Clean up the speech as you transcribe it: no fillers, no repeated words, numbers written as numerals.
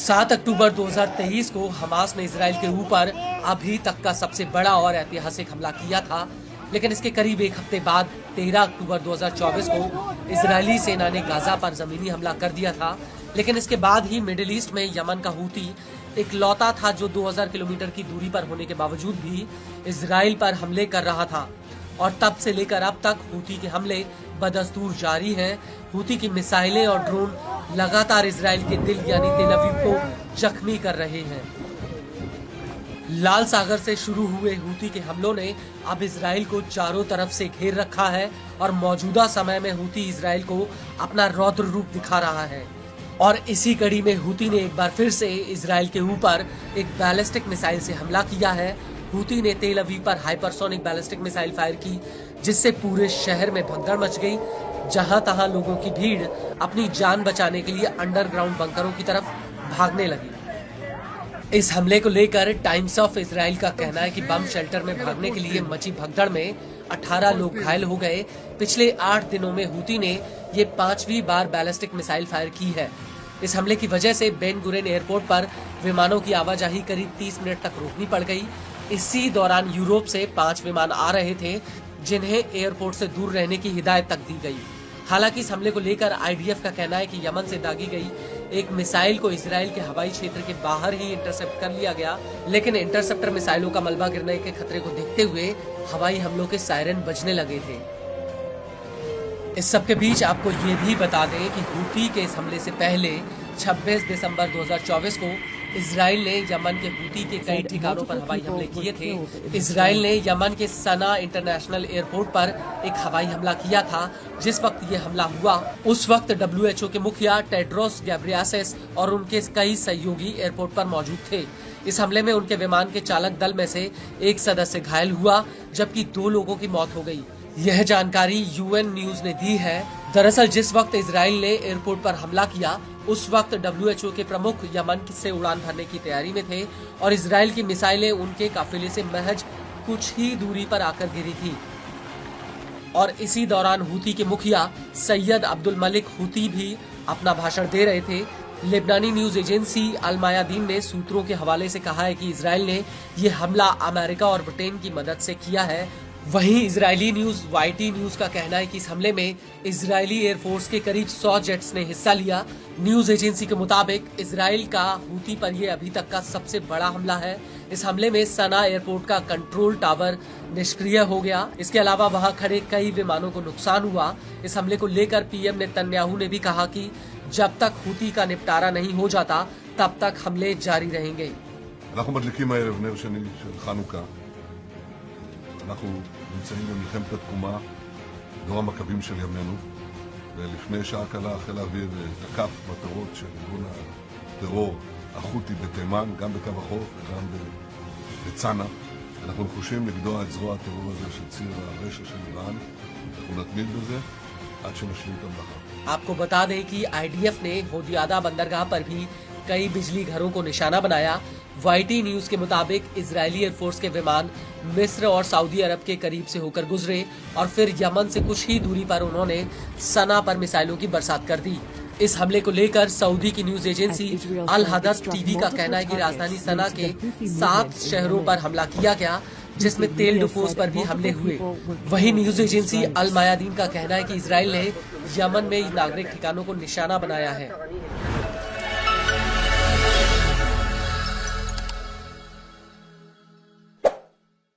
7 अक्टूबर 2023 को हमास ने इजराइल के ऊपर अभी तक का सबसे बड़ा और ऐतिहासिक हमला किया था, लेकिन इसके करीब एक हफ्ते बाद 13 अक्टूबर 2024 को इजरायली सेना ने गाजा पर जमीनी हमला कर दिया था। लेकिन इसके बाद ही मिडिल ईस्ट में यमन का हूती इकलौता था जो 2000 किलोमीटर की दूरी पर होने के बावजूद भी इजराइल पर हमले कर रहा था, और तब से लेकर अब तक हूती के हमले बदस्तूर जारी हैं। हूती की मिसाइलें और ड्रोन लगातार इजराइल के दिल यानी तेल अवीव को जख्मी कर रहे हैं। लाल सागर से शुरू हुए हूती के हमलों ने अब इजराइल को चारों तरफ से घेर रखा है, और मौजूदा समय में हूती इजराइल को अपना रौद्र रूप दिखा रहा है। और इसी कड़ी में हूती ने एक बार फिर से इजराइल के ऊपर एक बैलिस्टिक मिसाइल से हमला किया है। हूती ने तेल अवीव पर हाइपरसोनिक बैलिस्टिक मिसाइल फायर की, जिससे पूरे शहर में भगदड़ मच गई। जहां तहां लोगों की भीड़ अपनी जान बचाने के लिए अंडरग्राउंड बंकरों की तरफ भागने लगी। इस हमले को लेकर टाइम्स ऑफ इजराइल का कहना है कि बम शेल्टर में भागने के लिए मची भगदड़ में 18 लोग घायल हो गए। पिछले 8 दिनों में हूती ने ये 5वीं बार बैलिस्टिक मिसाइल फायर की है। इस हमले की वजह से बेन गुरेन एयरपोर्ट पर विमानों की आवाजाही करीब 30 मिनट तक रोकनी पड़ गई। इसी दौरान यूरोप से 5 विमान आ रहे थे, जिन्हें एयरपोर्ट से दूर रहने की हिदायत तक दी गई। हालांकि इस हमले को लेकर आईडीएफ का कहना है कि यमन से दागी गई एक मिसाइल को इजराइल के हवाई क्षेत्र के बाहर ही इंटरसेप्ट कर लिया गया, लेकिन इंटरसेप्टर मिसाइलों का मलबा गिरने के खतरे को देखते हुए हवाई हमलों के सायरन बजने लगे थे। इस सब के बीच आपको ये भी बता दें कि हूती के इस हमले से पहले 26 दिसंबर 2024 को इजराइल ने यमन के हूती के कई ठिकानों पर हवाई हमले किए थे। इजराइल ने यमन के सना इंटरनेशनल एयरपोर्ट पर एक हवाई हमला किया था। जिस वक्त ये हमला हुआ उस वक्त WHO के मुखिया टेड्रोस गैब्रियासिस और उनके कई सहयोगी एयरपोर्ट पर मौजूद थे। इस हमले में उनके विमान के चालक दल में से एक सदस्य घायल हुआ, जबकि 2 लोगों की मौत हो गई। यह जानकारी UN न्यूज ने दी है। दरअसल जिस वक्त इजराइल ने एयरपोर्ट पर हमला किया उस वक्त WHO के प्रमुख यमन से उड़ान भरने की तैयारी में थे, और इजराइल की मिसाइलें उनके काफिले से महज कुछ ही दूरी पर आकर गिरी थी। और इसी दौरान हूती के मुखिया सैयद अब्दुल मलिक हूती भी अपना भाषण दे रहे थे। लेबनानी न्यूज एजेंसी अल मायादीन ने सूत्रों के हवाले से कहा है कि इजराइल ने यह हमला अमेरिका और ब्रिटेन की मदद से किया है। वहीं इजरायली न्यूज YT न्यूज का कहना है कि इस हमले में इजरायली एयरफोर्स के करीब 100 जेट्स ने हिस्सा लिया। न्यूज एजेंसी के मुताबिक इजराइल का हूती पर यह अभी तक का सबसे बड़ा हमला है। इस हमले में सना एयरपोर्ट का कंट्रोल टावर निष्क्रिय हो गया। इसके अलावा वहां खड़े कई विमानों को नुकसान हुआ। इस हमले को लेकर PM नेतन्याहू ने भी कहा कि जब तक हूती का निपटारा नहीं हो जाता तब तक हमले जारी रहेंगे। אנחנו נמצאים במלחמת התקומה, דור המכבים של ימינו, ולפני שעה קלה חיל האוויר תקף מטרות של ארגון הטרור החותי בתימן, גם בקו החוף וגם בצנע. אנחנו נחושים לגדוע את זרוע הטרור הזה של ציר הרשע של איראן. אנחנו נתמיד בזה עד שנשלים את המלאכה. आपको बता दें कि IDF ने होदियादा बंदरगाह पर भी कई बिजली घरों को निशाना बनाया। YT न्यूज के मुताबिक इजरायली एयरफोर्स के विमान मिस्र और सऊदी अरब के करीब से होकर गुजरे, और फिर यमन से कुछ ही दूरी पर उन्होंने सना पर मिसाइलों की बरसात कर दी। इस हमले को लेकर सऊदी की न्यूज एजेंसी अल हदथ TV का कहना है कि राजधानी सना के 7 शहरों पर हमला किया गया, जिसमें तेल डिपोज पर भी हमले हुए। वहीं न्यूज एजेंसी अल मायादीन का कहना है कि इजराइल ने यमन में नागरिक ठिकानों को निशाना बनाया है।